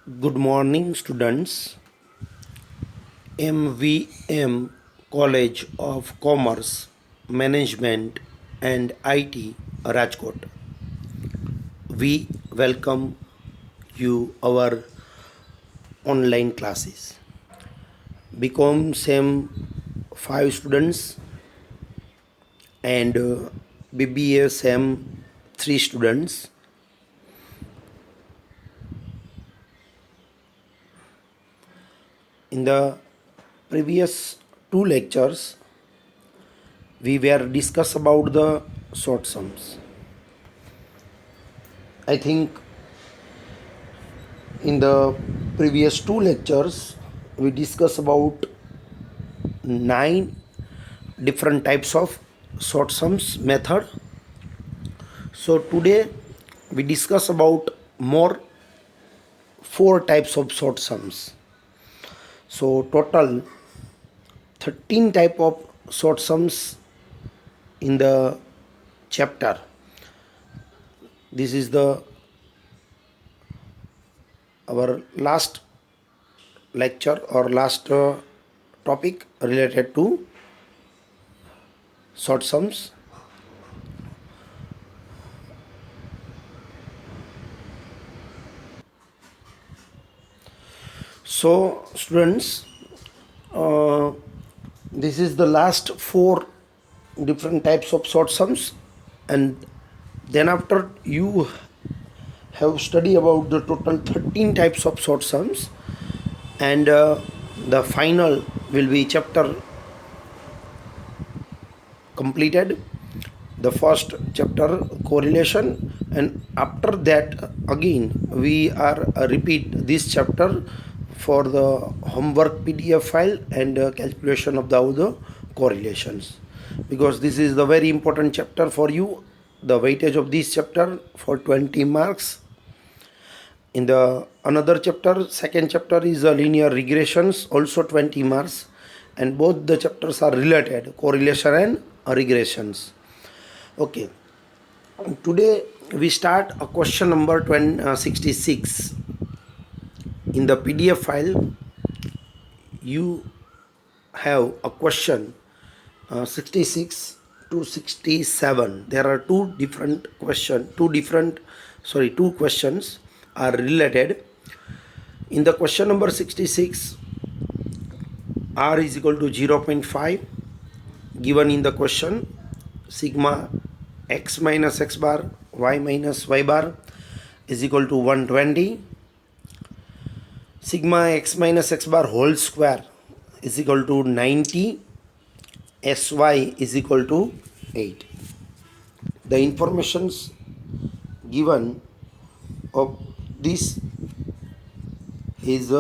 Good morning, students. MVM College of Commerce, Management and IT, Rajkot. We welcome you our online classes. BCom SEM 5 students and BBA SEM 3 students. In the previous two lectures, we were discuss about the short sums. I think in the previous two lectures we discuss about 9 different types of short sums method. So today we discuss about more 4 types of short sums. So total 13 type of short sums in the chapter. This is the our last lecture or last topic related to short sums. So students, uh, this is the last 4 different types of short sums, and then after you have studied about the total 13 types of short sums, and the final will be chapter completed, the first chapter correlation, and after that again we are repeat this chapter for the homework PDF file and calculation of the other correlations, because this is the very important chapter for you. The weightage of this chapter for 20 marks. In the another chapter, second chapter is linear regressions, also 20 marks, and both the chapters are related, correlation and regressions. Okay, today we start a question number 66. In the PDF file you have a question 66 to 67. There are two questions are related. In the question number 66, r is equal to 0.5, given in the question sigma x minus x bar y minus y bar is equal to 120, sigma x minus x bar whole square is equal to 90, sy is equal to 8. The informations given of this is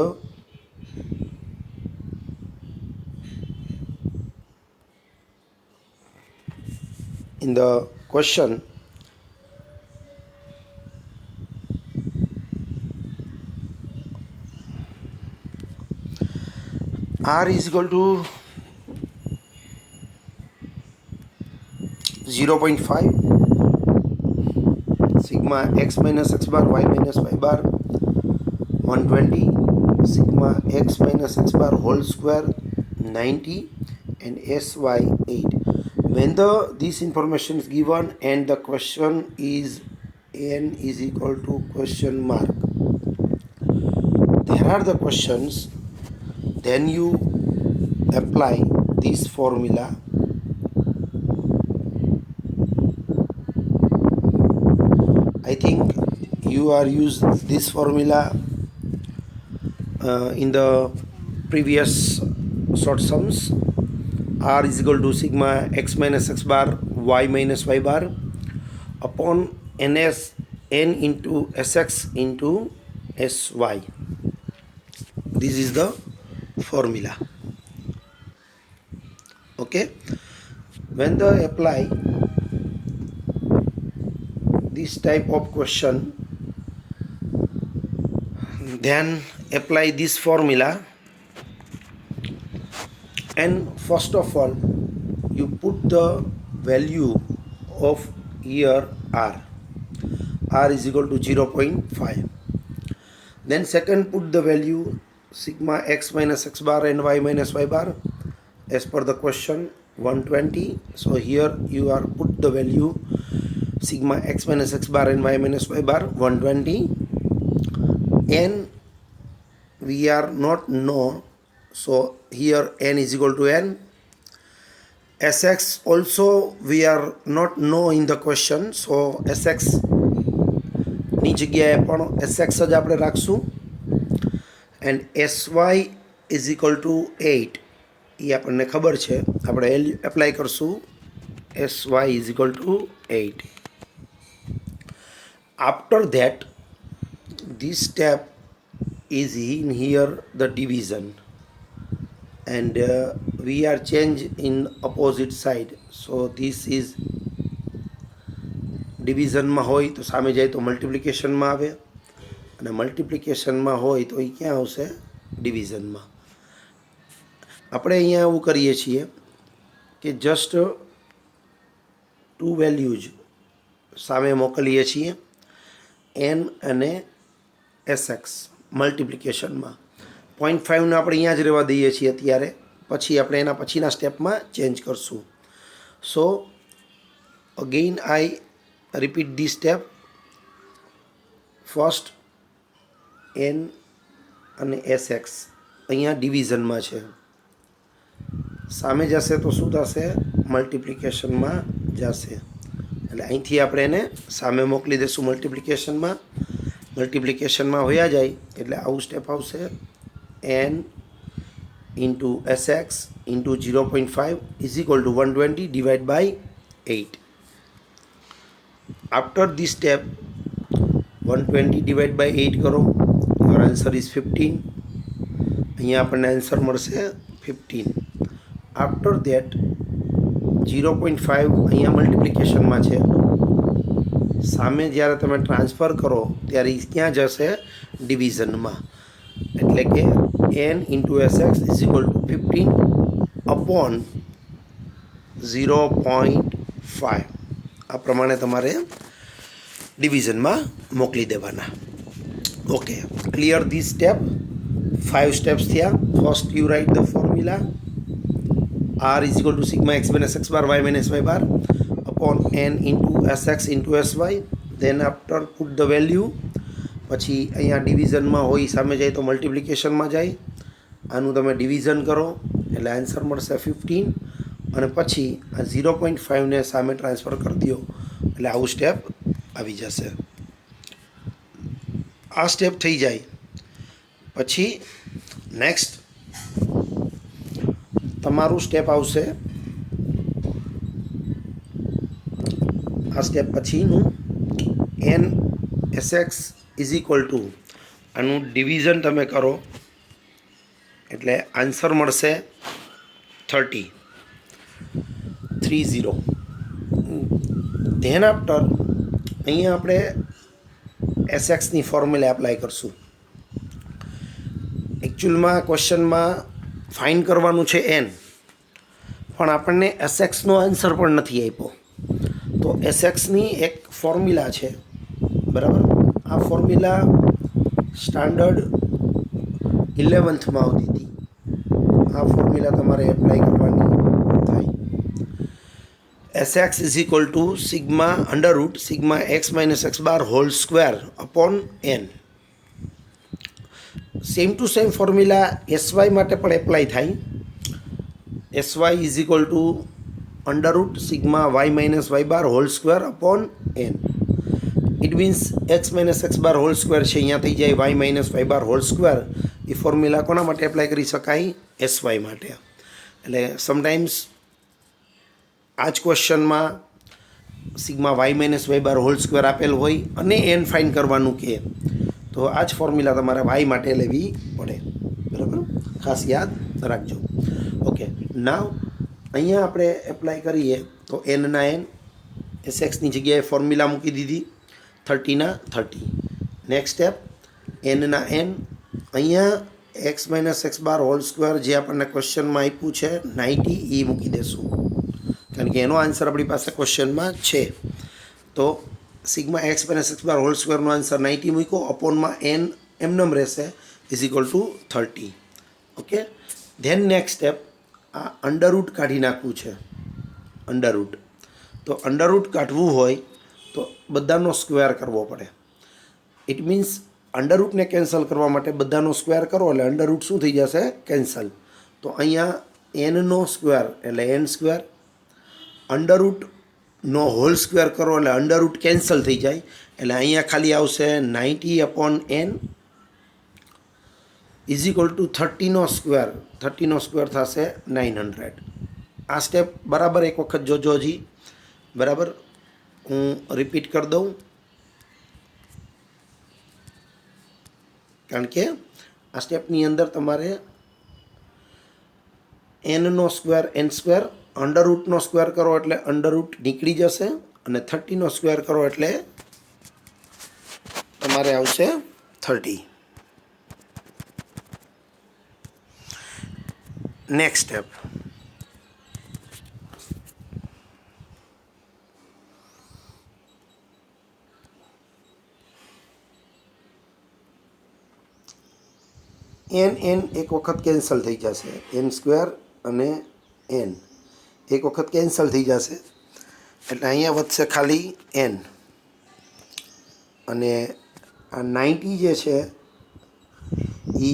in the question r is equal to 0.5, sigma x minus x bar y minus y bar 120, sigma x minus x bar whole square 90, and sy 8. When this information is given and the question is n is equal to question mark, there are the questions, then you apply this formula. I think you are used this formula in the previous short sums. R is equal to sigma x minus x bar y minus y bar upon n into sx into sy. This is the formula. Okay, when they apply this type of question, then apply this formula, and first of all you put the value of here r is equal to 0.5. Then second, put the value sigma x minus x bar and y minus y bar as per the question 120. So here you are put the value sigma x minus x bar and y minus y bar 120. N we are not know, so here n is equal to n. Sx also we are not know in the question, so sx ની જગ્યાએ પણ sx જ આપણે રાખશું. And sy is equal two 8 એ આપણને ખબર છે, આપણે એપ્લાય કરશું. sy is equal two 8. After that this step is in here the division, and we are change in opposite side, so this is ડિવિઝનમાં હોય તો સામે જાય તો મલ્ટિપ્લિકેશનમાં આવે, અને મલ્ટિપ્લિકેશનમાં હોય તો એ ક્યાં આવશે? ડિવિઝનમાં. આપણે અહીંયા એવું કરીએ છીએ કે જસ્ટ ટુ વેલ્યુઝ સામે મોકલીએ છીએ, એન અને એસએક્સ મલ્ટિપ્લિકેશનમાં. 0.5ને આપણે અહીંયા જ રહેવા દઈએ છીએ અત્યારે, પછી આપણે એના પછીના સ્ટેપમાં ચેન્જ કરશું. So again I repeat this step. First N અને એસએક્સ અહીંયા ડિવિઝનમાં છે, સામે જશે તો શું થશે? મલ્ટિપ્લિકેશનમાં જશે. એટલે અહીંથી આપણે એને સામે મોકલી દઈશું મલ્ટિપ્લિકેશનમાં. મલ્ટિપ્લિકેશનમાં હોયા જાય એટલે આવું સ્ટેપ આવશે, N into SX into 0.5 is equal to 120 divide by 8. After this step 120 divided by 8 કરો, your answer is 15. અહીંયા આપણને આન્સર મળશે 15. આફ્ટર ધેટ 0.5 અહીંયા મલ્ટિપ્લિકેશનમાં છે, સામે જ્યારે તમે ટ્રાન્સફર કરો ત્યારે ક્યાં જશે? ડિવિઝનમાં. એટલે કે N into SX is equal to 15 upon 0.5 આ પ્રમાણે તમારે ડિવિઝનમાં મોકલી દેવાના. Okay, clear this step. 5 steps થયા. First you write the formula R is equal to sigma X minus X bar Y minus Y bar upon N into S X into S Y. Then after put the value, પછી અહીંયા ડિવિઝનમાં હોય સામે જાય તો મલ્ટિપ્લિકેશનમાં જાય, આનું તમે division કરો એટલે આન્સર મળશે 15, અને પછી આ 0.5ને સામે ટ્રાન્સફર કરી દો એટલે આવું સ્ટેપ આવી જશે. આ સ્ટેપ થઈ જાય પછી નેક્સ્ટ તમારું સ્ટેપ આવશે, આ સ્ટેપ પછીનું N SX is equal to આનું ડિવિઝન તમે કરો એટલે આન્સર મળશે 30. ધેન આફ્ટર અહીંયા આપણે એસએક્સની ફોર્મ્યુલા એપ્લાય કરશું. એકચ્યુઅલમાં ક્વેશ્ચનમાં ફાઇન્ડ કરવાનું છે એન, પણ આપણને એસએક્સનો આન્સર પણ નથી આપ્યો. તો એસએક્સની એક ફોર્મ્યુલા છે, બરાબર. આ ફોર્મ્યુલા સ્ટાન્ડર્ડ 11થમાં આવતી હતી. આ ફોર્મ્યુલા તમારે એપ્લાય કરવાની થાય. Sx is equal to sigma under root sigma x minus x bar whole square upon n. Same to same formula sy માટે પણ એપ્લાય થાય. sy is equal to under root sigma y minus y bar whole square upon n. It means x minus x bar whole square છે, અહીંયા થઈ જાય y minus y bar whole square. એ formula કોના માટે apply કરી શકાય? sy માટે. એટલે સમટાઈમ્સ આ જ ક્વેશ્ચનમાં સિગ્મા વાય માઇનસ વાય બાર હોલ સ્ક્વેર આપેલ હોય અને એન ફાઇન કરવાનું કે, તો આ જ ફોર્મ્યુલા તમારે વાય માટે લેવી પડે, બરાબર. ખાસ યાદ રાખજો. ઓકે, નાવ અહીંયા આપણે એપ્લાય કરીએ તો એનના એન, એસએક્સની જગ્યાએ ફોર્મ્યુલા મૂકી દીધી, 30ના 30. નેક્સ્ટ સ્ટેપ એનના એન, અહીંયા એક્સ માઇનસ એક્સ બાર હોલ સ્ક્વેર જે આપણને ક્વેશ્ચનમાં આપ્યું છે 90 એ મૂકી દેશું, કારણ કે એનો આન્સર આપણી પાસે ક્વેશ્ચનમાં છે. તો સિગ્મા એક્સ માઇનસ એક્સ બાર હોલ સ્ક્વેરનો આન્સર 90 મૂક્યો, અપોનમાં એન એમનેમ રહેશે is equal to 30. Okay, than next step, આ અંડરરૂટ કાઢી નાખવું છે. અંડરરૂટ, તો અંડરરૂટ કાઢવું હોય તો બધાનો સ્ક્વેર કરવો પડે. ઇટ મીન્સ અંડરરૂટને કેન્સલ કરવા માટે બધાનો સ્ક્વેર કરો એટલે અંડરરૂટ શું થઈ જશે? કેન્સલ. તો અહીંયા એનનો સ્ક્વેર એટલે એન સ્ક્વેર, અંડરરૂટનો હોલ સ્ક્વેર કરો એટલે અંડરરૂટ કેન્સલ થઈ જાય, એટલે અહીંયા ખાલી આવશે 90/n ઇઝ ઇક્વલ ટુ 30નો સ્ક્વેર. 30નો સ્ક્વેર થશે 900. આ સ્ટેપ બરાબર એક વખત જોજો હજી. બરાબર, હું રિપીટ કરી દઉં, કારણ કે આ સ્ટેપની અંદર તમારે એનનો સ્ક્વેર એન સ્ક્વેર, અંડરરૂટનો સ્ક્વેર કરો એટલે અંડરરૂટ નીકળી જશે, અને 30નો સ્ક્વેર કરો એટલે તમારે આવશે 30. નેક્સ્ટ સ્ટેપ, એન એક વખત કેન્સલ થઈ જશે, એન સ્ક્વેર અને એન એક વખત કેન્સલ થઈ જશે, એટલે અહીંયા વધશે ખાલી એન. અને આ 90 જે છે એ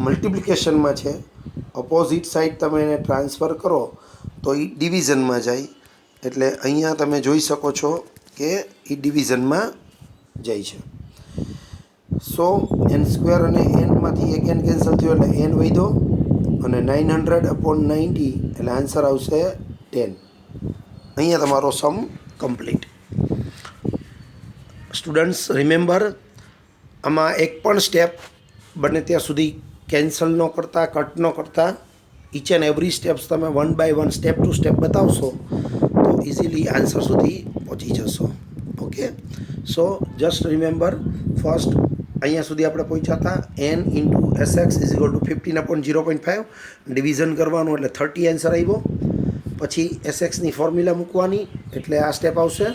મલ્ટિપ્લિકેશનમાં છે, ઓપોઝિટ સાઈડ તમે એને ટ્રાન્સફર કરો તો એ ડિવિઝનમાં જાય, એટલે અહીંયા તમે જોઈ શકો છો કે એ ડિવિઝનમાં જાય છે. સો એન સ્ક્વેર અને એનમાંથી એક એન કેન્સલ થયો એટલે એન વધ્યો, અને 900/90 એટલે આન્સર આવશે 10. અહીંયા તમારો સમ કમ્પ્લીટ. સ્ટુડન્ટ્સ રિમેમ્બર, આમાં એક પણ સ્ટેપ બને ત્યાં સુધી કેન્સલ ન કરતા, કટ ન કરતા, ઇચ એન્ડ એવરી સ્ટેપ્સ તમે 1 by 1 સ્ટેપ ટુ સ્ટેપ બતાવશો તો ઇઝીલી આન્સર સુધી પહોંચી જશો. ઓકે, સો જસ્ટ રિમેમ્બર, ફર્સ્ટ અહીંયા સુધી આપણે પહોંચ્યા હતા, n into SX is equal two 15/0.5, division કરવાનું એટલે 30 આન્સર આવ્યો. પછી SXની ફોર્મ્યુલા મૂકવાની એટલે આ સ્ટેપ આવશે.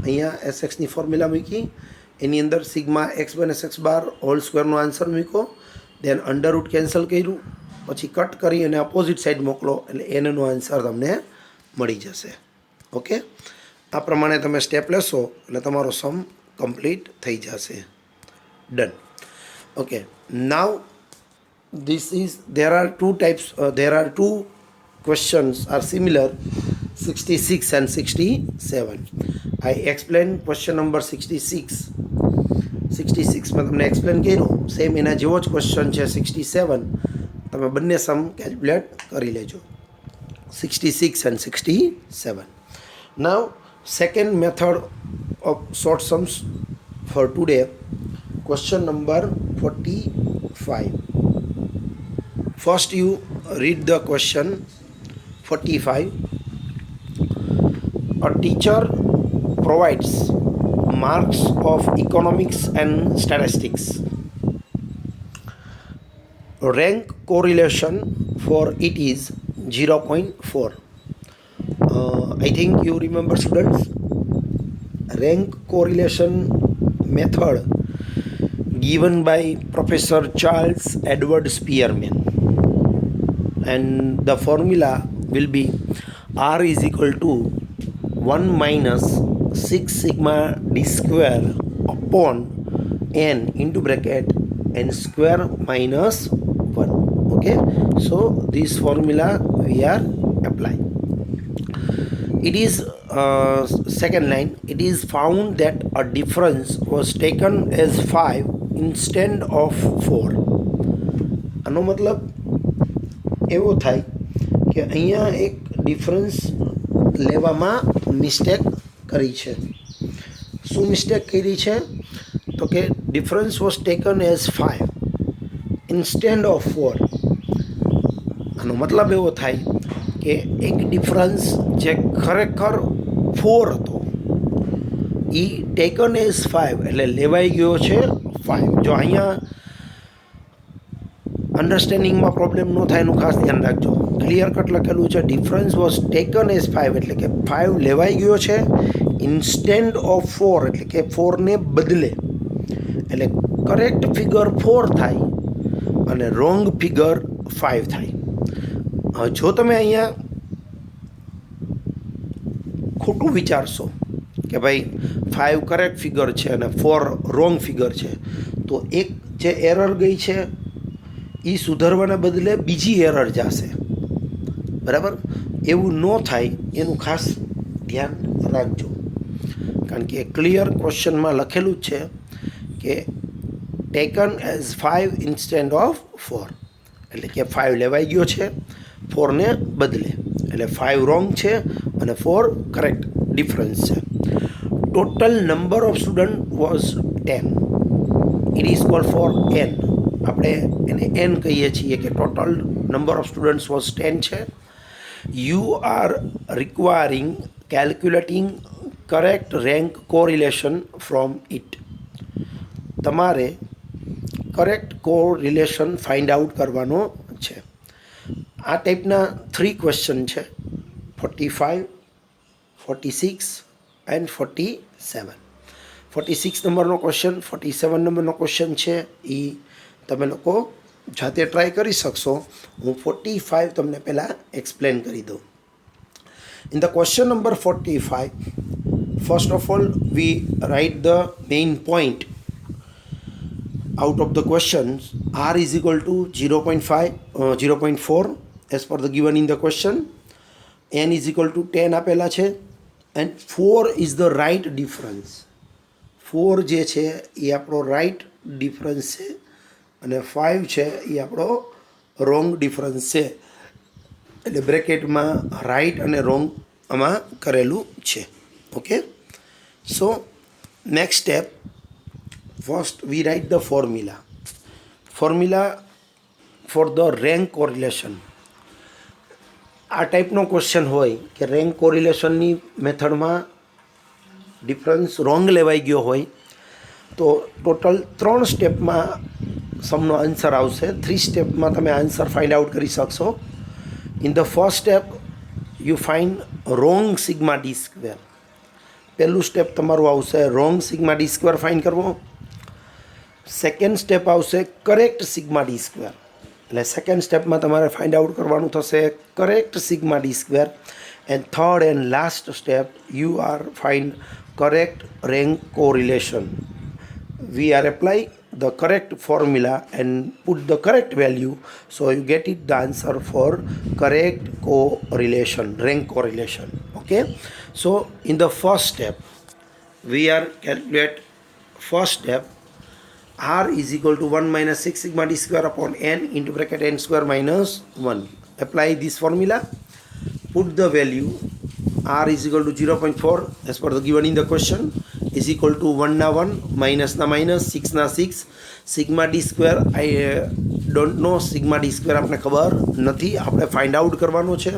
અહીંયા SXની ફોર્મ્યુલા મૂકી, એની અંદર સિગ્મા x - x બાર હોલ સ્ક્વેરનો આન્સર મૂક્યો, દેન અંડરરૂટ કેન્સલ કર્યું, પછી કટ કરી અને અપોઝિટ સાઈડ મોકલો એટલે એનનો આન્સર તમને મળી જશે. ઓકે, આ પ્રમાણે તમે સ્ટેપ લેશો એટલે તમારો સમ કમ્પ્લીટ થઈ જશે. Done. Okay, now there are two questions are similar, 66 and 67. I explained question number 66 માં તમને એક્સપ્લેન કર્યું, સેમ એના જેવો જ ક્વેશ્ચન છે 67. તમે બંને સમ કેલ્ક્યુલેટ કરી લેજો, 66 and 67. Now second method of short sums for today, question number 45. First you read the question 45. A teacher provides marks of economics and statistics. Rank correlation for it is 0.4. I think you remember, students, rank correlation method given by Professor Charles Edward Spearman, and the formula will be R is equal to 1 minus 6 sigma d square upon n into bracket n square minus 1. Okay, so this formula we are applying. It is second line, it is found that a difference was taken as 5 instead of 4. આનો મતલબ એવો થાય કે અહીંયા એક difference લેવામાં mistake કરી છે. શું મિસ્ટેક કરી છે? તો કે difference was taken as 5 instead of 4. આનો મતલબ એવો થાય કે એક ડિફરન્સ જે ખરેખર 4 હતો એ ટેકન એઝ 5 એટલે લેવાઈ ગયો છે 5. જો અહીંયા અન્ડરસ્ટેન્ડિંગમાં પ્રોબ્લેમ ન થાય એનું ખાસ ધ્યાન રાખજો. ક્લિયર કટ લખેલું છે ડિફરન્સ વોઝ ટેકન એઝ 5 એટલે કે 5 લેવાઈ ગયો છે ઇન્સ્ટેડ ઓફ 4 એટલે કે 4ને બદલે. એટલે કરેક્ટ ફિગર 4 થાય અને રોંગ ફિગર 5 થાય. જો તમે અહીંયા ખોટું વિચારશો કે ભાઈ 5 કરેક્ટ ફિગર છે અને 4 રોંગ ફિગર છે, તો એક જે એરર ગઈ છે એ સુધારવાના બદલે બીજી એરર જશે. બરાબર? એવું ન થાય એનું ખાસ ધ્યાન રાખજો, કારણ કે ક્લિયર ક્વેશ્ચનમાં લખેલું જ છે કે ટેકન એઝ 5 ઇન્સ્ટેન્ડ ઓફ 4, એટલે કે 5 લેવાઈ ગયો છે 4ને બદલે, એટલે 5 રોંગ છે અને 4 કરેક્ટ ડિફરન્સ છે. Total number of student was 10. It is called for n. આપણે એને n કહીએ છીએ કે total number of students was 10 છે. You are requiring calculating correct rank correlation from it. તમારે કરેક્ટ કોરિલેશન ફાઇન્ડ આઉટ કરવાનો છે. આ ટાઈપના 3 ક્વેશ્ચન છે, 45, 46 એન્ડ 47. 46 નંબરનો ક્વેશ્ચન, 47 નંબરનો ક્વેશ્ચન છે એ તમે લોકો જાતે ટ્રાય કરી શકશો. હું 45 તમને પહેલાં એક્સપ્લેન કરી દઉં. In the question number 45, first of all we write the main point out of the questions. R is equal to 0.4 as per the given in the question. N is equal to 10 આપેલા છે and 4 is the right difference. 4 જે છે એ આપણો right difference છે અને 5 છે એ આપણો wrong difference છે. એટલે બ્રેકેટમાં રાઇટ અને રોંગ આમાં કરેલું છે. Okay, so next step, first we write the formula for the rank correlation. આ ટાઈપનો ક્વેશ્ચન હોય કે રેન્ક કોરિલેશનની મેથડમાં ડિફરન્સ રોંગ લેવાઈ ગયો હોય તો ટોટલ 3 સ્ટેપમાં સમનો આન્સર આવશે. 3 સ્ટેપમાં તમે આન્સર ફાઇન્ડ આઉટ કરી શકશો. In the first step you find wrong sigma D square. પહેલું સ્ટેપ તમારું આવશે wrong sigma D square find કરવો. સેકન્ડ સ્ટેપ આવશે કરેક્ટ સિગ્મા ડી સ્ક્વેર. એટલે સેકન્ડ સ્ટેપમાં તમારે ફાઇન્ડ આઉટ કરવાનું થશે correct sigma D square. And third and last step you are find correct rank correlation. We are apply the correct formula and put the correct value, so you get it the answer for correct correlation, rank correlation. Okay, so in the first step we are calculate first step, r is equal to 1 minus 6 sigma d square upon n into bracket n square minus 1. Apply this formula, put the value r is equal to 0.4 as per the given in the question, is equal to 1 ના 1 minus ના minus 6 ના 6. Sigma D square I don't know, sigma D square આપણે ખબર નથી, આપણે find out કરવાનો છે.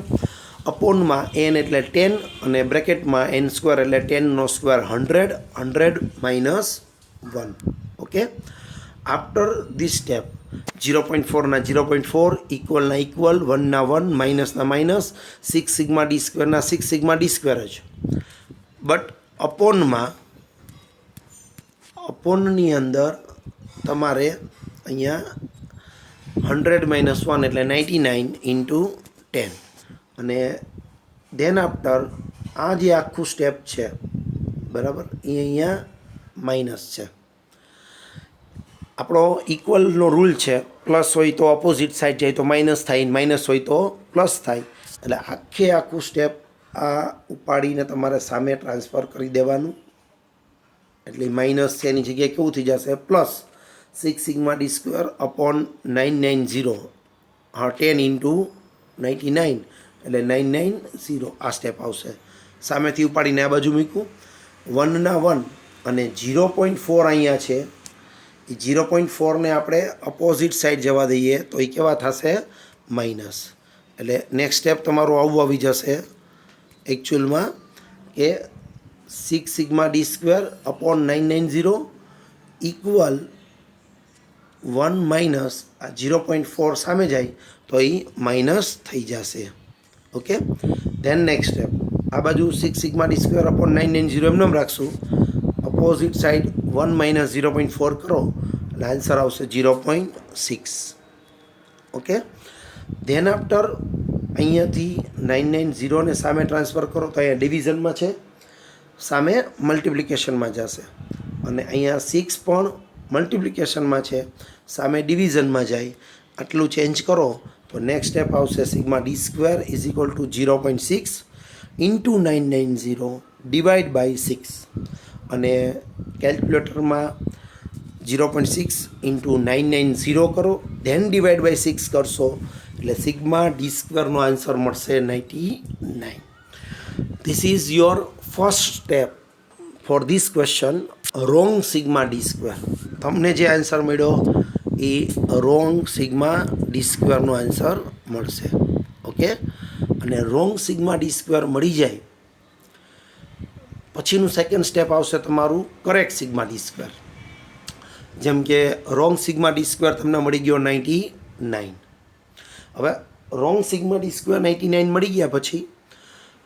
અપોનમાં n એટલે 10 અને બ્રેકેટમાં n સ્ક્વેર એટલે 10નો square 100, 100 minus 1. Okay, after this step 0.4 ના 0.4 ઇક્વલ ના ઇક્વલ, 1 ના 1 માઇનસ ના માઇનસ, 6 સિગ્મા ડી સ્ક્વેરના 6 સિગ્મા ડી સ્ક્વેર જ. બટ અપોનની અંદર તમારે અહીંયા 100 minus 1 એટલે 99 into 10. અને ધેન આફ્ટર આ જે આખું સ્ટેપ છે બરાબર એ અહીંયા માઇનસ છે. આપણો ઇક્વલનો રૂલ છે, પ્લસ હોય તો ઓપોઝિટ સાઈડ જાય તો માઇનસ થાય, માઇનસ હોય તો પ્લસ થાય. એટલે આખું સ્ટેપ આ ઉપાડીને તમારે સામે ટ્રાન્સફર કરી દેવાનું. એટલે માઇનસ છે એની જગ્યાએ કેવું થઈ જશે plus 6 sigma D square upon 990. હા, 10 into 99 એટલે 990 આ સ્ટેપ આવશે. સામેથી ઉપાડીને આ બાજુ મૂક્યું, 1 ના 1 અને 0.4 અહીંયા છે. એ 0.4ને આપણે અપોઝિટ સાઈડ જવા દઈએ તો એ કેવા થશે માઇનસ. એટલે નેક્સ્ટ સ્ટેપ તમારું આવું આવી જશે એકચ્યુઅલમાં કે 6 sigma D square upon 990 equal 1 minus આ 0.4 સામે જાય તો એ માઇનસ થઈ જશે. ઓકે, ધેન નેક્સ્ટ સ્ટેપ આ બાજુ 6 સિગ્મા ડી સ્ક્વેર અપોન 990 એમને રાખશું. અપોઝિટ સાઈડ 1 માઇનસ 0.4 કરો એટલે આન્સર આવશે 0.6. ઓકે. ધેન આફ્ટર અહીંયાથી 990ને સામે ટ્રાન્સફર કરો તો અહીંયા ડિવિઝનમાં છે, સામે મલ્ટિપ્લિકેશનમાં જશે. અને અહીંયા 6 પણ મલ્ટિપ્લિકેશનમાં છે, સામે ડિવિઝનમાં જાય. આટલું ચેન્જ કરો તો નેક્સ્ટ સ્ટેપ આવશે sigma D square is equal to 0.6 into 990 divide by 6. અને કેલ્ક્યુલેટરમાં 0.6 ઇન્ટુ 990 કરો, ધેન ડિવાઈડ બાય 6 કરશો એટલે સિગ્મા ડી સ્ક્વેરનો આન્સર મળશે 99. This is your first step for this question, wrong sigma D square. તમને જે આન્સર મળ્યો એ wrong sigma D સ્ક્વેરનો answer મળશે. Okay. અને રોંગ સિગ્મા ડી સ્ક્વેર મળી જાય પછીનું સેકન્ડ સ્ટેપ આવશે તમારું કરેક્ટ સિગ્મા ડી સ્ક્વેર. જેમ કે રોંગ સિગ્મા ડી સ્ક્વેર તમને મળી ગયો 99. હવે રોંગ સિગ્મા ડી સ્ક્વેર 99 મળી ગયા પછી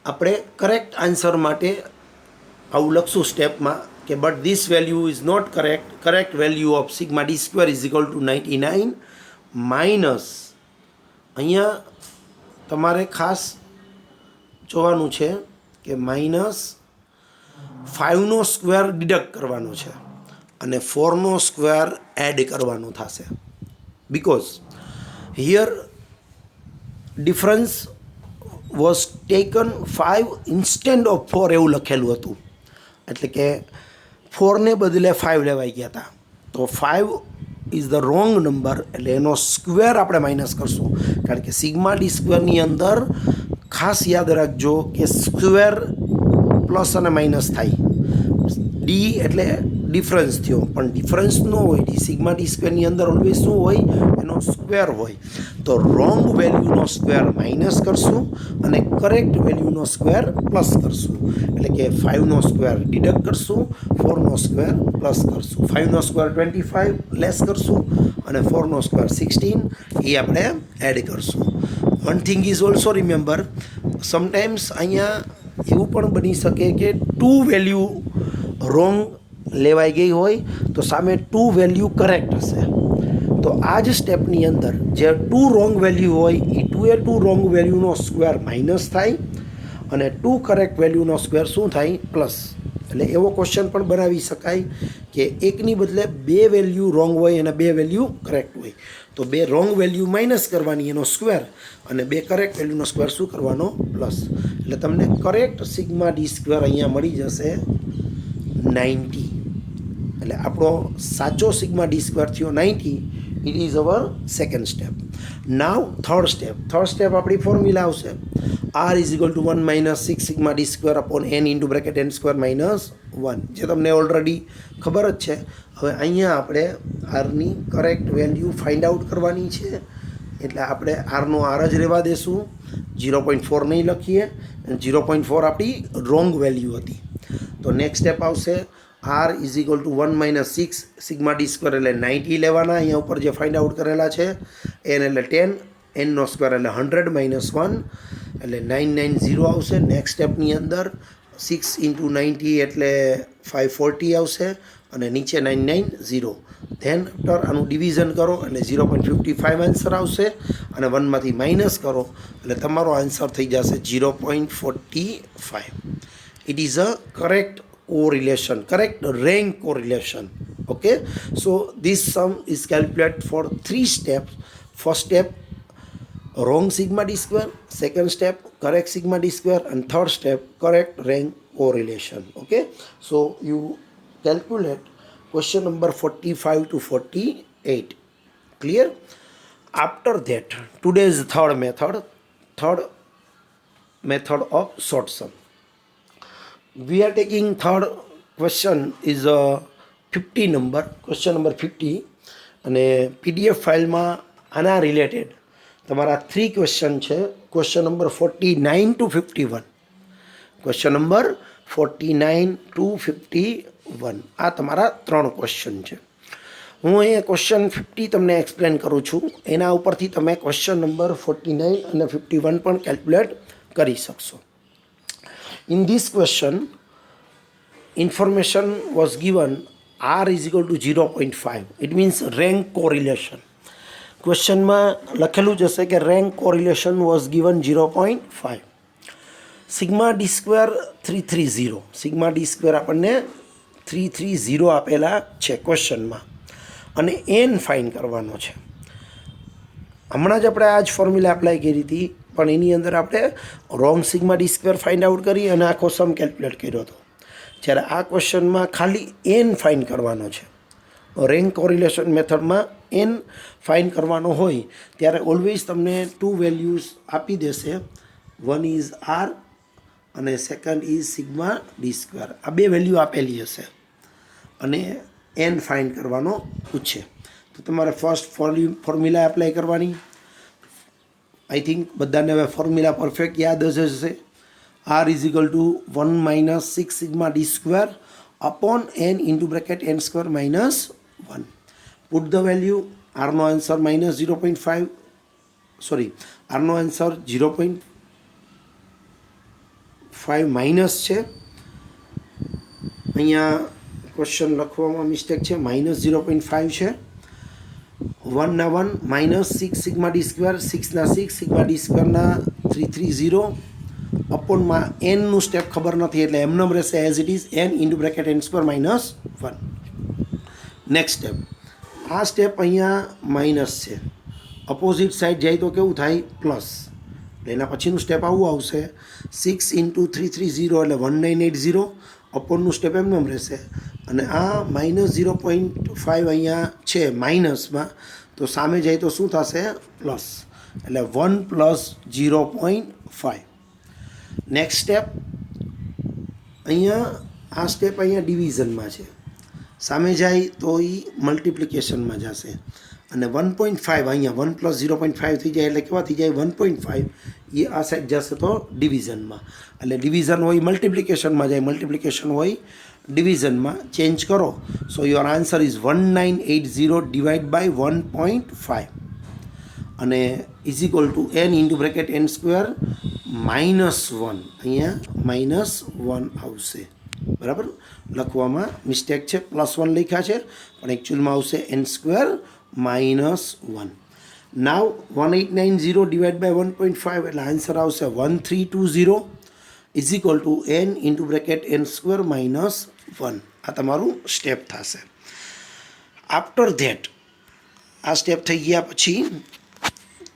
આપણે કરેક્ટ આન્સર માટે આવું લખશું સ્ટેપમાં કે but this value is not correct. Correct value of sigma D square is equal to 99 minus, અહીંયા તમારે ખાસ જોવાનું છે કે માઇનસ 5નો સ્ક્વેર ડિડક્ટ કરવાનો છે અને 4નો સ્ક્વેર એડ કરવાનો થશે. Because here difference was taken 5 instead of 4 એવું લખેલું હતું, એટલે કે 4ને બદલે 5 લેવાઈ ગયા હતા. તો 5 ઇઝ ધ રોંગ નંબર, એટલે એનો સ્ક્વેર આપણે માઇનસ કરશું. કારણ કે સિગ્મા ડી સ્ક્વેરની અંદર ખાસ યાદ રાખજો કે સ્ક્વેર પ્લસ અને માઇનસ થાય. ડી એટલે ડિફરન્સ થયો, પણ ડિફરન્સ ન હોય. સિગ્મા ડી સ્ક્વેરની અંદર ઓલવેઝ શું હોય, એનો સ્ક્વેર હોય. તો રોંગ વેલ્યુનો સ્ક્વેર માઇનસ કરશું અને કરેક્ટ વેલ્યુનો સ્ક્વેર પ્લસ કરશું. એટલે કે 5નો સ્ક્વેર ડિડક્ટ કરશું, 4નો સ્ક્વેર પ્લસ કરશું. 5નો સ્ક્વેર 25 લેસ કરશું અને 4નો સ્ક્વેર 16 એ આપણે એડ કરશું. One thing is also remember, sometimes અહીંયા એવું પણ બની શકે કે 2 વેલ્યુ રોંગ લેવાઈ ગઈ હોય તો સામે 2 વેલ્યુ કરેક્ટ હશે. તો આ જ સ્ટેપની અંદર જે 2 રોંગ વેલ્યુ હોય એ 2 રોંગ વેલ્યુનો સ્ક્વેર માઇનસ થાય અને 2 કરેક્ટ વેલ્યુનો સ્ક્વેર શું થાય, પ્લસ. એટલે એવો ક્વેશ્ચન પણ બનાવી શકાય કે એકની બદલે 2 વેલ્યુ રોંગ હોય અને 2 વેલ્યુ કરેક્ટ હોય. તો 2 રોંગ વેલ્યુ માઇનસ કરવાની એનો સ્ક્વેર અને 2 કરેક્ટ વેલ્યુનો સ્ક્વેર શું કરવાનો, પ્લસ. એટલે તમને કરેક્ટ સિગ્મા ડી સ્ક્વેર અહીંયા મળી જશે 90. એટલે આપણો સાચો સિગ્મા ડી સ્ક્વેર થયો 90. It is our second step. Now third step આપણી ફોર્મ્યુલા આવશે R is equal to 1 minus 6 sigma D square upon N into bracket N square minus 1, જે તમને ઓલરેડી ખબર જ છે. હવે અહીંયા આપણે આરની કરેક્ટ વેલ્યુ ફાઇન્ડ આઉટ કરવાની છે, એટલે આપણે આરનો આર જ રહેવા દેશું, 0.4 નહીં લખીએ. 0.4 આપણી રોંગ વેલ્યુ હતી. તો નેક્સ્ટ સ્ટેપ આવશે R is equal to 1 minus 6 sigma D square એટલે 90 લેવાના. અહીંયા ઉપર જે ફાઇન્ડ આઉટ કરેલા છે એન એટલે 10, એનનો સ્ક્વેર એટલે 100 માઇનસ 1 એટલે 990 આવશે. નેક્સ્ટ સ્ટેપની અંદર 6 ઇન્ટુ 90 એટલે 540 આવશે અને નીચે 990. ધેન આફ્ટર આનું ડિવિઝન કરો એટલે 0.55 આન્સર આવશે અને 1માંથી માઇનસ કરો એટલે તમારો આન્સર થઈ જશે 0.45. It is a correct correlation, correct rank correlation. Okay, so this sum is calculated for 3 steps. First step, wrong sigma d square. Second step, correct sigma d square. And third step, correct rank correlation. Okay, so you calculate question number 45 to 48. Clear? After that, today's third method of short sum. We are taking third question is a 50 number, question number 50, અને PDF ફાઇલમાં આના related તમારા 3 question છે, question number 49 to 51. Question number 49 to 51 આ તમારા 3 question છે. હું અહીંયા ક્વેશ્ચન 50 તમને એક્સપ્લેન કરું છું, એના ઉપરથી તમે ક્વેશ્ચન નંબર 49 અને 51 પણ કેલ્ક્યુલેટ કરી શકશો. In this question, information was given R is equal to 0.5. It means rank correlation. ક્વેશ્ચનમાં લખેલું જ હશે કે rank correlation was given 0.5. Sigma D square 330. Sigma D square આપણને 330 આપેલા છે ક્વેશ્ચનમાં, અને એન ફાઇન કરવાનો છે. હમણાં જ આપણે આ જ ફોર્મ્યુલા એપ્લાય કરી હતી, પણ એની અંદર આપણે wrong sigma D square find out કરી અને આખો સમ કેલ્ક્યુલેટ કર્યો હતો. જ્યારે આ ક્વેશ્ચનમાં ખાલી એન ફાઇન કરવાનો છે. રેન્ક કોરિલેશન મેથડમાં એન ફાઇન કરવાનો હોય ત્યારે ઓલવેઝ તમને 2 વેલ્યુઝ આપી દેશે. વન ઇઝ આર અને second is sigma D square. આ 2 વેલ્યુ આપેલી હશે અને એન ફાઇન કરવાનો પૂછે. તો તમારે ફર્સ્ટ ફોર્મ્યુલા એપ્લાય કરવાની. આઈ થિંક બધાને હવે ફોર્મ્યુલા પરફેક્ટ યાદ જ હશે. R is equal to 1 - 6 sigma D square upon n into bracket n square minus 1. Put the value. R નો આન્સર minus 0.5, સોરી R નો આન્સર 0.5 માઇનસ છે. અહીંયા ક્વેશ્ચન લખવામાં મિસ્ટેક છે, માઇનસ 0.5 છે. 1 ના 1 માઇનસ 6 સિગ્મા ડી સ્ક્વેર, 6 ના 6 sigma D સ્ક્વેરના 330 અપોનમાં એનનું step ખબર નથી એટલે એમનેમ રહેશે as it is n into bracket n square minus 1. Next step. આ સ્ટેપ અહીંયા માઇનસ છે, અપોઝિટ સાઈડ જાય તો કેવું થાય? પ્લસ. એટલે એના પછીનું સ્ટેપ આવું આવશે 6 ઇન્ટુ 330 એટલે 1980. અપોનનું સ્ટેપ એમનેમ રહેશે અને આ માઇનસ 0.5 અહીંયા છે માઇનસમાં, તો સામે જાય તો શું થશે? પ્લસ. એટલે 1 પ્લસ 0.5. Next step. અહીંયા આ સ્ટેપ અહીંયા ડિવિઝનમાં છે, સામે જાય તો એ મલ્ટિપ્લિકેશનમાં જશે અને 1.5 અહીંયા 1 પ્લસ 0.5 થઈ જાય એટલે કેવા થઈ જાય? 1.5. એ આ સાઈડ જશે તો ડિવિઝનમાં. એટલે ડિવિઝન હોય મલ્ટિપ્લિકેશનમાં જાય, મલ્ટિપ્લિકેશન હોય ડિવિઝનમાં. ચેન્જ કરો so your answer is 1980 divide by 1.5 અને is equal to n into bracket n square minus 1. અહીંયા માઇનસ 1 આવશે. બરાબર, લખવામાં મિસ્ટેક છે, +1 લખ્યા છે પણ એકચ્યુઅલમાં આવશે n square minus 1. Now 1890 divide by 1.5 એટલે આન્સર આવશે 1320 is equal to n into bracket n square minus 1. આ તમારું સ્ટેપ થશે. આફ્ટર ધેટ, આ સ્ટેપ થઈ ગયા પછી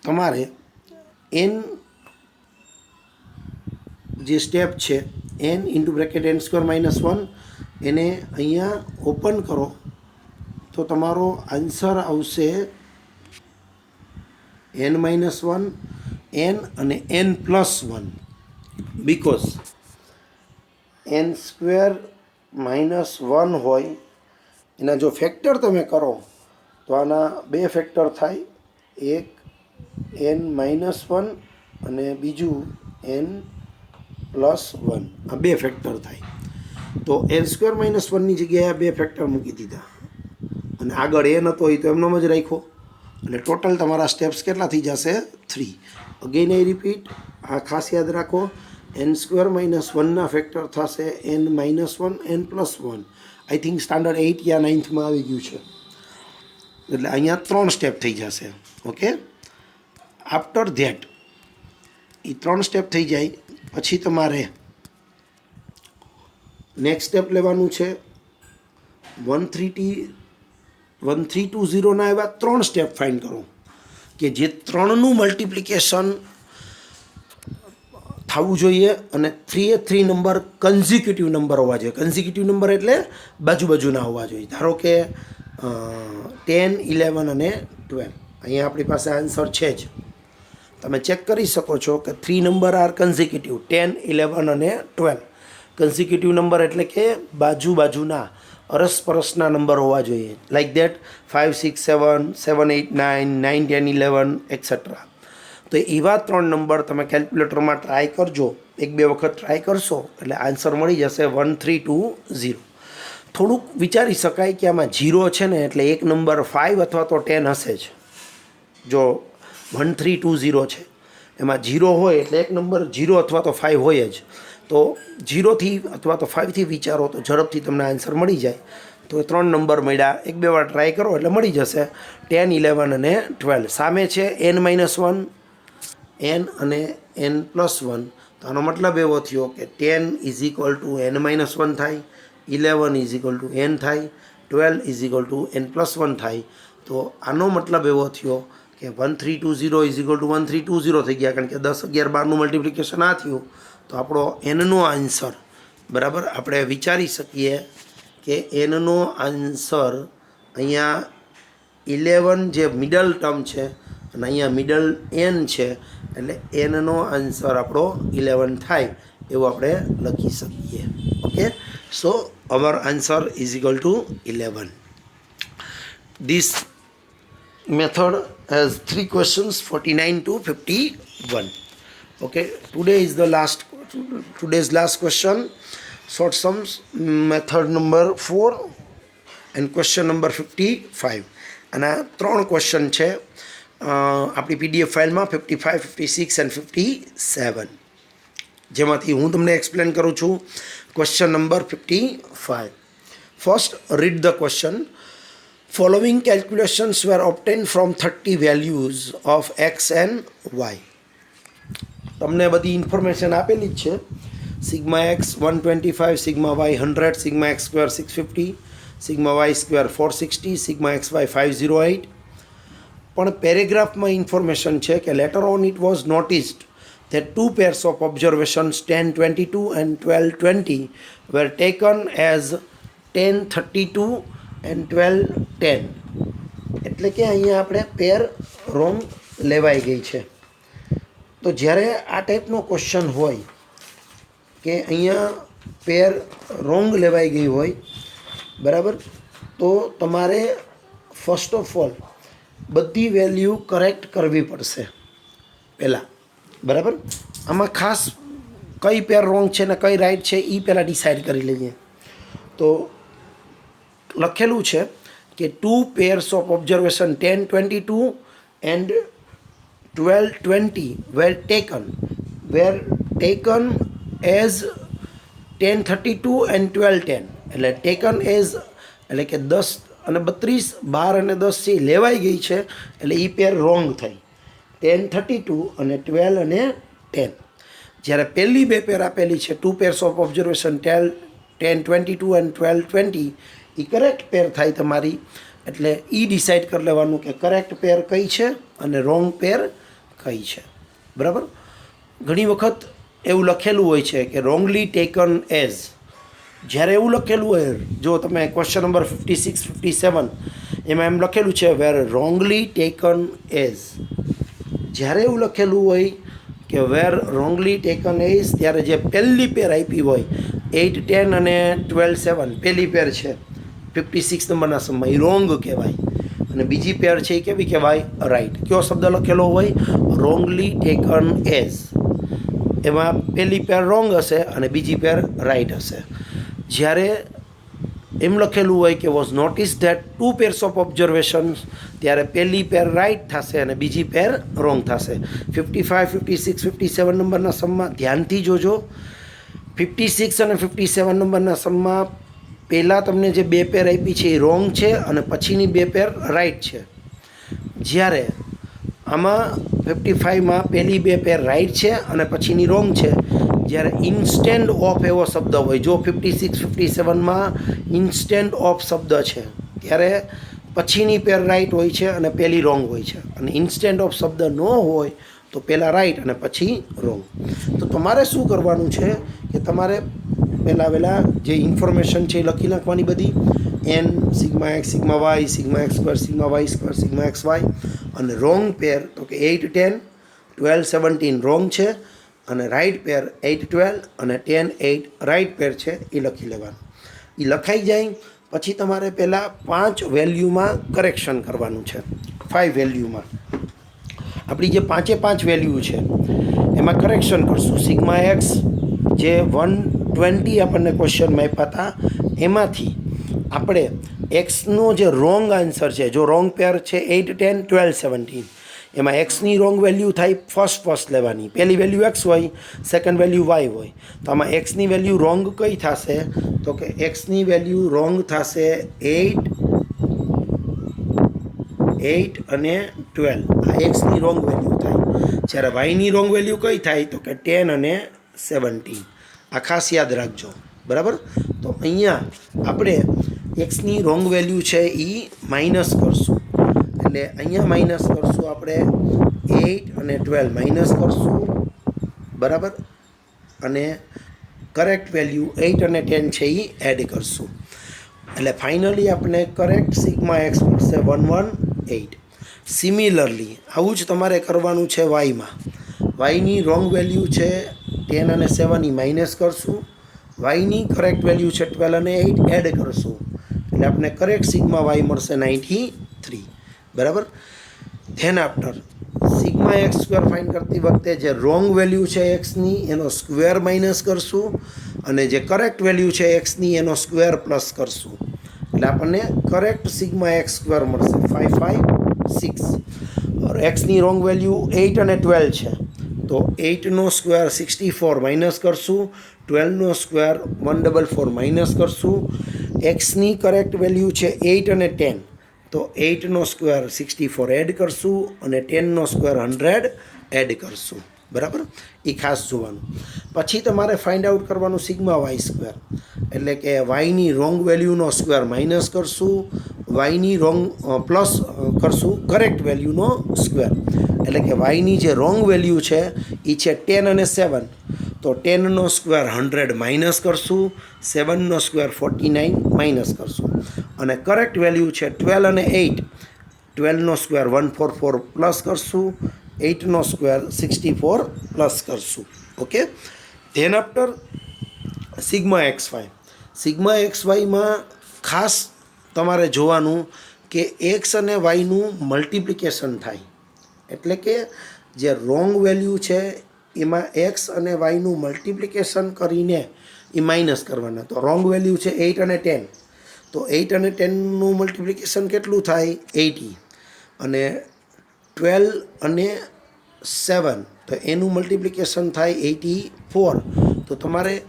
તમારે n જે સ્ટેપ છે n into bracket n square minus 1 એને અહીંયા ઓપન કરો તો તમારો આન્સર આવશે n માઇનસ 1 n અને n plus 1. Because n square minus 1 હોય એના જો ફેક્ટર તમે કરો તો આના 2 ફેક્ટર થાય, એક n માઇનસ 1 અને બીજું n પ્લસ 1. આ 2 ફેક્ટર થાય. તો n સ્ક્વેર માઇનસ 1ની જગ્યાએ 2 ફેક્ટર મૂકી દીધા અને આગળ n હતો એ તો એમનો જ રાખ્યો અને ટોટલ તમારા સ્ટેપ્સ કેટલા થઈ જશે? 3. અગેન આઈ રિપીટ, આ ખાસ યાદ રાખો, n સ્ક્વેર માઇનસ 1ના ફેક્ટર થશે n minus 1 n plus 1. I think standard 8 યા 9થમાં આવી ગયું છે. એટલે અહીંયા 3 સ્ટેપ થઈ જશે. Okay. After that A 3 step થઈ જાય પછી તમારે નેક્સ્ટ સ્ટેપ લેવાનું છે 1320ના એવા 3 સ્ટેપ ફાઇન્ડ કરો કે જે 3નું મલ્ટિપ્લિકેશન થવું જોઈએ અને 3 એ 3 નંબર કન્ઝિક્યુટિવ નંબર હોવા જોઈએ. કન્ઝિક્યુટિવ નંબર એટલે બાજુના હોવા જોઈએ. ધારો કે 10, 11 અને 12. અહીંયા આપણી પાસે આન્સર છે જ, તમે ચેક કરી શકો છો કે 3 નંબર આર કન્ઝિક્યુટિવ, 10, 11 અને 12. કન્ઝિક્યુટિવ નંબર એટલે કે બાજુના અરસપરસના નંબર હોવા જોઈએ. Like that 5, 6, 7, 7, 8, 9, 9, 10, 11 et cetera. તો એવા 3 નંબર તમે કેલ્ક્યુલેટરમાં ટ્રાય કરજો. 1-2 વખત ટ્રાય કરશો એટલે આન્સર મળી જશે 1320. થોડુંક વિચારી શકાય કે આમાં 0 છે ને એટલે એક નંબર 5 અથવા તો 10 હશે જ. જો 1320 છે એમાં 0 હોય એટલે એક નંબર 0 અથવા તો 5 હોય જ. તો 0થી અથવા તો 5થી વિચારો તો ઝડપથી તમને આન્સર મળી જાય. તો 3 નંબર મળ્યા. 1-2 વાર ટ્રાય કરો એટલે મળી જશે. 10, 11 અને 12. સામે છે n-1, n અને n+1. તો આનો મતલબ એવો થયો કે 10 = n-1 થાય, 11 = n થાય, 12 = n+1 થાય. તો આનો મતલબ એવો થયો કે 1320 = 1320 થઈ ગયા, કારણ કે 10, 11, 12નું મલ્ટિપ્લિકેશન આ થયું. તો આપણો એનનો આન્સર બરાબર આપણે વિચારી શકીએ કે એનનો આન્સર અહીંયા 11 જે મિડલ ટર્મ છે અને અહીંયા મિડલ એન છે, એટલે એનનો આન્સર આપણો 11 થાય એવું આપણે લખી શકીએ. Okay, so hour answer = 11. This method has 3 questions, 49 to 51. Okay, today's last question, short sums method number 4 and question number 55. અને આ 3 ક્વેશ્ચન છે આપણી PDF ફાઇલમાં 55, 56 and 57, જેમાંથી હું તમને એક્સપ્લેન કરું છું. Question number 55. First, read the question. Following calculations were obtained from 30 values of x and y. તમને બધી ઇન્ફોર્મેશન આપેલી જ છે. Sigma X 125, sigma Y 100, sigma x square 650, sigma Y square 460, sigma x Y 508. પણ પેરેગ્રાફમાં information છે કે later on it was noticed that 2 pairs of observations 1022 and 1220 were taken as 1032 and 1210. એટલે કે અહીંયા આપણે પેર રોંગ લેવાઈ ગઈ છે. તો જ્યારે આ ટાઈપનો ક્વેશ્ચન હોય કે અહીંયા પેર રોંગ લેવાઈ ગઈ હોય બરાબર, તો તમારે ફર્સ્ટ ઓફ ઓલ બધી વેલ્યુ કરેક્ટ કરવી પડશે પહેલાં, બરાબર. આમાં ખાસ કઈ પેર રોંગ છે ને કઈ રાઈટ છે એ પહેલાં ડિસાઇડ કરી લઈએ. તો લખેલું છે કે 2 pairs of observation 1022 and 1220 were taken as 1032 and 1210. એટલે ટેકન એઝ એટલે કે 10 અને 32, 12 અને 10 છે લેવાઈ ગઈ છે, એટલે એ પેર રોંગ થઈ. 1032 અને 12 અને 10. જ્યારે પહેલી બે પેર આપેલી છે 2 pairs of observation 1022 and 1220, A correct પેર થાય તમારી. એટલે એ ડિસાઇડ કરી લેવાનું કે કરેક્ટ પેર કઈ છે અને રોંગ પેર કઈ છે, બરાબર. ઘણી વખત એવું લખેલું હોય છે કે રોંગલી ટેકન એઝ. જ્યારે એવું લખેલું હોય, જો તમે ક્વેશ્ચન નંબર 56, 57 એમાં એમ લખેલું છે વેર રોંગલી ટેકન એઝ. જ્યારે એવું લખેલું હોય કે વેર રોંગલી ટેકન એઝ, ત્યારે જે પહેલી પેર આપી હોય 8, 10 અને 12, 7 પહેલી પેર છે 56 નંબરના સમય એ રોંગ કહેવાય, અને બીજી પેર છે એ કેવી કહેવાય? રાઈટ. કયો શબ્દ લખેલો હોય? રોંગલી ટેકન એઝ. એમાં પહેલી પેર રોંગ હશે અને બીજી પેર રાઈટ હશે. જ્યારે એમ લખેલું હોય કે was notice that 2 pairs of observations, ત્યારે પહેલી પેર રાઈટ થશે અને બીજી પેર રોંગ થશે. 55, 56, 57 નંબરના સમમાં ધ્યાનથી જોજો. 56 અને 57 નંબરના સમમાં પહેલાં તમને જે બે પેર આપી છે એ રોંગ છે અને પછીની બે પેર રાઈટ છે. જ્યારે આમાં 55માં પહેલી બે પેર રાઈટ છે અને પછીની રોંગ છે. જ્યારે ઇન્સ્ટેન્ટ ઓફ એવો શબ્દ હોય, જો 56, 57માં ઇન્સ્ટેન્ટ ઓફ શબ્દ છે ત્યારે પછીની પેર રાઈટ હોય છે અને પહેલી રોંગ હોય છે, અને ઇન્સ્ટેન્ટ ઓફ શબ્દ ન હોય તો પહેલાં રાઈટ અને પછી રોંગ. તો તમારે શું કરવાનું છે કે તમારે પહેલાં જે ઇન્ફોર્મેશન છે એ લખી નાખવાની બધી. n, sigma x, sigma Y, sigma x square, sigma Y square, sigma x Y. અને રોંગ પેર તો કે 8, 10, 12, 17 રોંગ છે, અને રાઈટ પેર 8, 12 અને 10, 8 રાઈટ પેર છે એ લખી લેવાનું. એ લખાઈ જાય પછી તમારે પહેલાં 5 વેલ્યુમાં કરેક્શન કરવાનું છે. 5 વેલ્યુમાં આપણી જે 5 વેલ્યુ છે એમાં કરેક્શન કરશું. સિગ્મા એક્સ જે 120 આપણને ક્વેશ્ચનમાં આપ્યા હતા એમાંથી આપણે એક્સનો જે રોંગ આન્સર છે, જો રોંગ પેર છે 8, 10, 12, 17, એમાં એક્સની રોંગ વેલ્યુ થાય ફર્સ્ટ લેવાની, પહેલી વેલ્યુ એક્સ હોય, સેકન્ડ વેલ્યુ વાય હોય. તો આમાં એક્સની વેલ્યુ રોંગ કઈ થશે? તો કે એક્સની વેલ્યુ રોંગ થશે 8 અને 12. આ એક્સની રોંગ વેલ્યુ થાય. જ્યારે વાયની રોંગ વેલ્યુ કઈ થાય? તો કે 10 અને 17. આ ખાસ યાદ રાખજો, બરાબર. તો અહીંયા આપણે એક્સની રોંગ વેલ્યુ છે એ માઇનસ કરશું, એટલે અહીંયા માઇનસ કરશું આપણે 8 અને 12 માઇનસ કરશું, બરાબર. અને કરેક્ટ વેલ્યુ 8 અને 10 છે એ એડ કરશું, એટલે ફાઇનલી આપણે કરેક્ટ સિગ્મા એક્સ મળશે 118. સિમિલરલી આવું જ તમારે કરવાનું છે વાયમાં. વાયની રોંગ વેલ્યુ છે 10 અને 7 એ માઇનસ કરશું, વાયની કરેક્ટ વેલ્યુ છે 12 અને 8 એડ કરશું, એટલે આપણે કરેક્ટ સિગ્મા વાય મળશે 93, બરાબર. Than after sigma x square fine કરતી વખતે જે રોંગ વેલ્યુ છે એક્સની એનો સ્ક્વેર માઇનસ કરશું, અને જે કરેક્ટ વેલ્યુ છે એક્સની એનો સ્ક્વેર પ્લસ કરશું, એટલે આપણને કરેક્ટ સિગ્મા એક્સ સ્ક્વેર મળશે 556. એક્સની રોંગ વેલ્યુ 8 અને 12 છે, તો 8નો સ્ક્વેર 64 માઇનસ કરશું, 12નો સ્ક્વેર 144 માઇનસ કરશું. એક્સની કરેક્ટ વેલ્યુ છે 8 અને 10, તો 8નો સ્ક્વેર 64 એડ કરશું, અને 10નો સ્ક્વેર 100 એડ કરશું, બરાબર. એ ખાસ જોવાનું. પછી તમારે ફાઇન્ડ આઉટ કરવાનું સિગ્મા વાય સ્ક્વેર, એટલે કે વાયની રોંગ વેલ્યુનો સ્ક્વેર માઇનસ કરશું, વાયની રોંગ પ્લસ કરશું કરેક્ટ વેલ્યુનો સ્ક્વેર, એટલે કે વાયની જે રોંગ વેલ્યુ છે એ છે 10 અને 7, તો 10નો સ્ક્વેર 100 માઇનસ કરશું, 7નો સ્ક્વેર 49 માઇનસ કરશું, અને કરેક્ટ વેલ્યુ છે 12 અને 8, 12નો સ્ક્વેર 144 પ્લસ કરશું, 8નો સ્ક્વેર 64 પ્લસ કરશું. Okay. Then after sigma x Y. Sigma X વાયમાં ખાસ તમારે જોવાનું કે એક્સ અને વાયનું મલ્ટિપ્લિકેશન થાય, એટલે કે જે રોંગ વેલ્યુ છે એમાં એક્સ અને વાયનું મલ્ટિપ્લિકેશન કરીને એ માઇનસ કરવાના. તો રોંગ વેલ્યુ છે 8 અને 10, તો 8 અને 10નું મલ્ટિપ્લિકેશન કેટલું થાય? 80. અને 12 અને 7, તો એનું મલ્ટિપ્લિકેશન થાય 84. તો તમારે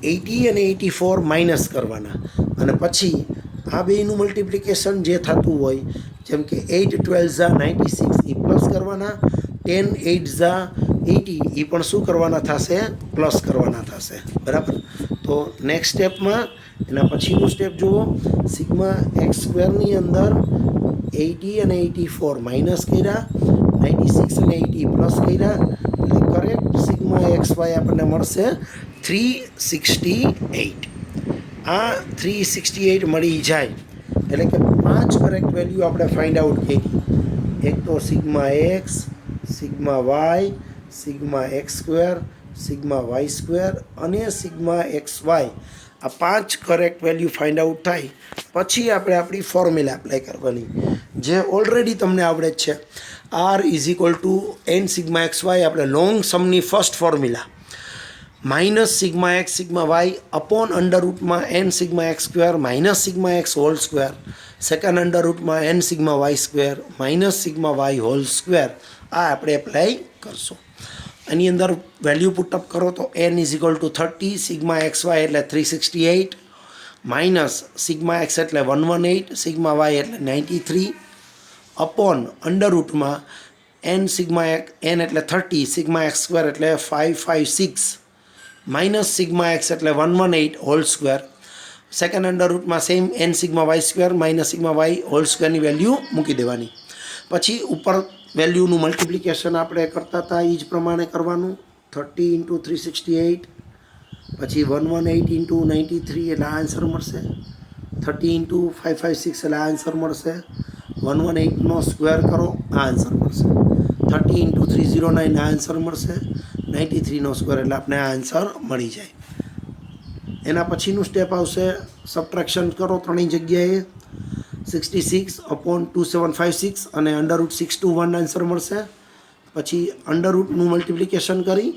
80 અને 84 માઇનસ કરવાના, અને પછી આ બેનું મલ્ટિપ્લિકેશન જે થતું હોય, જેમ કે 8 12 ઝા 96 એ પ્લસ કરવાના, 10 8 ઝા 80 એ પણ શું કરવાના થશે? પ્લસ કરવાના થશે, બરાબર. તો નેક્સ્ટ સ્ટેપમાં એના પછીનું સ્ટેપ જુઓ. સિગ્મા એક્સ સ્ક્વેરની અંદર 80 અને 84 માઇનસ કર્યા, 96 અને 80 પ્લસ કર્યા, એટલે કરેક્ટ સિગ્મા એક્સ વાય આપણને મળશે 368. આ 368 મળી જાય એટલે કે 5 કરેક્ટ વેલ્યુ આપણે ફાઇન્ડ આઉટ કરી. એક તો sigma x, sigma Y, sigma x square, sigma Y square અને સિગ્મા એક્સ વાય. આ 5 કરેક્ટ વેલ્યુ ફાઇન્ડ આઉટ થાય પછી આપણે આપણી ફોર્મ્યુલા એપ્લાય કરવાની, જે ઓલરેડી તમને આવડે જ છે. R is equal to n sigma x y, આપણે લોંગ સમની first formula, minus sigma x sigma y upon under રૂટમાં n sigma x square minus sigma x whole square, second under રૂટમાં n sigma Y square minus sigma y whole square. આ આપણે apply કરશું. એની અંદર value put up કરો તો N is equal to 30, sigma x Y એટલે 368, minus sigma x એટલે 118, sigma y એટલે 93, અપોન અંડર રૂટમાં એન સિગ્મા એન એટલે 30, સિગ્મા એક્સ સ્ક્વેર એટલે 556, માઇનસ સિગ્મા એક્સ એટલે 118 હોલ સ્ક્વેર, સેકન્ડ અંડર રૂટમાં same n sigma Y square minus sigma y whole સ્ક્વેરની value મૂકી દેવાની. પછી ઉપર વેલ્યુનું મલ્ટિપ્લિકેશન આપણે કરતા હતા એ જ પ્રમાણે કરવાનું. 30 ઇન્ટુ 368, પછી 118 ઇન્ટુ 93 એટલે આન્સર મળશે, 30 ઇન્ટુ 556 એટલે આન્સર મળશે, 118નો સ્ક્વેર કરો આ આન્સર મળશે, 30 ઇન્ટુ 309 આન્સર મળશે, 93નો સ્ક્વેર એટલે આપણે આ આન્સર મળી જાય. એના પછીનું સ્ટેપ આવશે સબટ્રેક્શન કરો ત્રણેય જગ્યાએ, 66 અપોન 2756 અને અંડર રૂટ 621 આન્સર મળશે. પછી અંડર રૂટનું મલ્ટિપ્લિકેશન કરી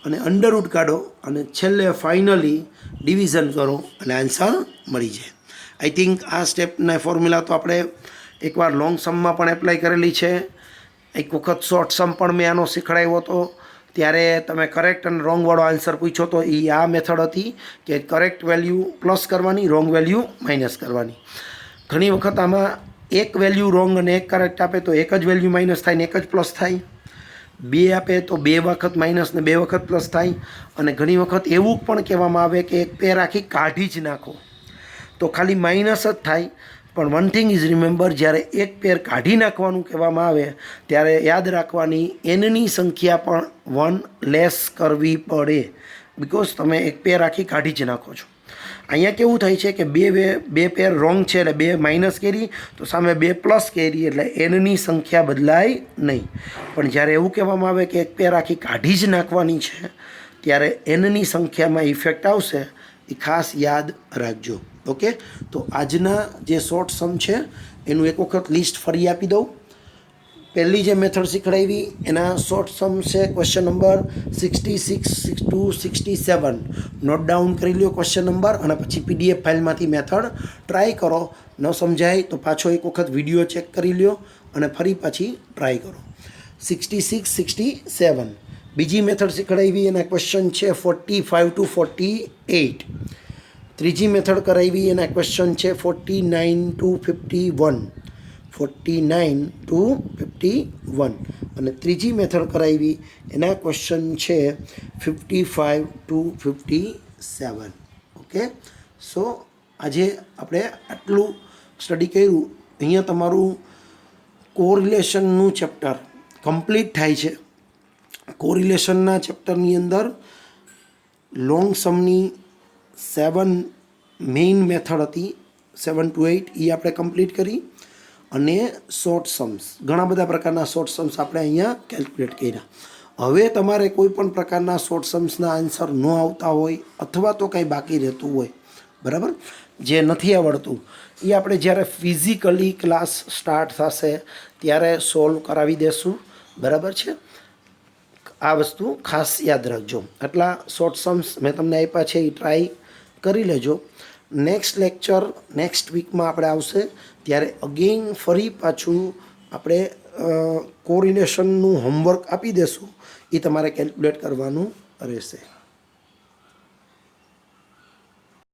અને અંડર રૂટ કાઢો અને છેલ્લે ફાઇનલી ડિવિઝન કરો એટલે આન્સર મળી જાય. આઈ થિંક આ સ્ટેપના ફોર્મ્યુલા તો આપણે એકવાર લોંગ સમમાં પણ એપ્લાય કરેલી છે, એક વખત શોર્ટ સમ પણ મેં આનો શીખવાડ્યો હતો, ત્યારે તમે કરેક્ટ અને રોંગવાળો આન્સર પૂછ્યો તો એ આ મેથડ હતી કે કરેક્ટ વેલ્યુ પ્લસ કરવાની, રોંગ વેલ્યુ માઇનસ કરવાની. ઘણી વખત આમાં એક વેલ્યુ રોંગ અને એક કરેક્ટ આપે તો એક જ વેલ્યુ માઇનસ થાય ને એક જ પ્લસ થાય. બે આપે તો બે વખત માઇનસ ને બે વખત પ્લસ થાય. અને ઘણી વખત એવું પણ કહેવામાં આવે કે એક પેર આખી કાઢી જ નાખો તો ખાલી માઇનસ જ થાય. પણ વન થિંગ ઇઝ રિમેમ્બર, જ્યારે એક પેર કાઢી નાખવાનું કહેવામાં આવે ત્યારે યાદ રાખવાની એનની સંખ્યા પણ વન લેસ કરવી પડે, બિકોઝ તમે એક પેર આખી કાઢી જ નાખો છો. અહીંયા કેવું થાય છે કે બે પેર રોંગ છે એટલે બે માઇનસ કરી તો સામે બે પ્લસ કરી એટલે એનની સંખ્યા બદલાય નહીં. પણ જ્યારે એવું કહેવામાં આવે કે એક પેર આખી કાઢી જ નાખવાની છે ત્યારે એનની સંખ્યામાં ઇફેક્ટ આવશે, એ ખાસ યાદ રાખજો. ઓકે, તો આજના જે શોર્ટ સમ છે એનું એક વખત લિસ્ટ ફરી આપી દઉં. પહેલી જે મેથડ શીખડાવી એના શોર્ટ સમ છે question number 66 to 67. Note down કરી લો ક્વેશ્ચન નંબર અને પછી PDF ફાઇલમાંથી મેથડ ટ્રાય કરો. ન સમજાય તો પાછો એક વખત વિડીયો ચેક કરી લ્યો અને ફરી પાછી ટ્રાય કરો. 66, 67. બીજી મેથડ શીખડાવી એના ક્વેશ્ચન છે 45 to 48. ત્રીજી મેથડ કરાવી એના ક્વેશ્ચન છે 49 to 51. 49 to 51. અને ત્રીજી મેથડ કરાવી એના ક્વેશ્ચન છે 55 to 57. ઓકે, સો આજે આપણે આટલું સ્ટડી કર્યું. અહીંયા તમારું કોરિલેશનનું ચેપ્ટર કમ્પ્લીટ થાય છે. કોરિલેશનના ચેપ્ટરની અંદર લોંગ સમની 7 મેઇન મેથડ હતી, 7 to 8, એ આપણે કમ્પ્લીટ કરી. અને શોર્ટ સમ્સ, ઘણા બધા પ્રકારના શોર્ટ સમ્સ આપણે અહીંયા કેલ્ક્યુલેટ કર્યા. હવે તમારે કોઈ પણ પ્રકારના શોર્ટ સમ્સના આન્સર ન આવતા હોય અથવા તો કંઈ બાકી રહેતું હોય, બરાબર, જે નથી આવડતું, એ આપણે જ્યારે ફિઝિકલી ક્લાસ સ્ટાર્ટ થશે ત્યારે સોલ્વ કરાવી દેશું, બરાબર છે. આ વસ્તુ ખાસ યાદ રાખજો. આટલા શોર્ટ સમ્સ મેં તમને આપ્યા છે, એ ટ્રાય કરી લેજો. નેક્સ્ટ લેક્ચર નેક્સ્ટ વીકમાં આપણે આવશે ત્યારે અગેઇન ફરી પાછું આપણે કોરિલેશનનું હોમવર્ક આપી દેશું, એ તમારે કેલ્ક્યુલેટ કરવાનું રહેશે.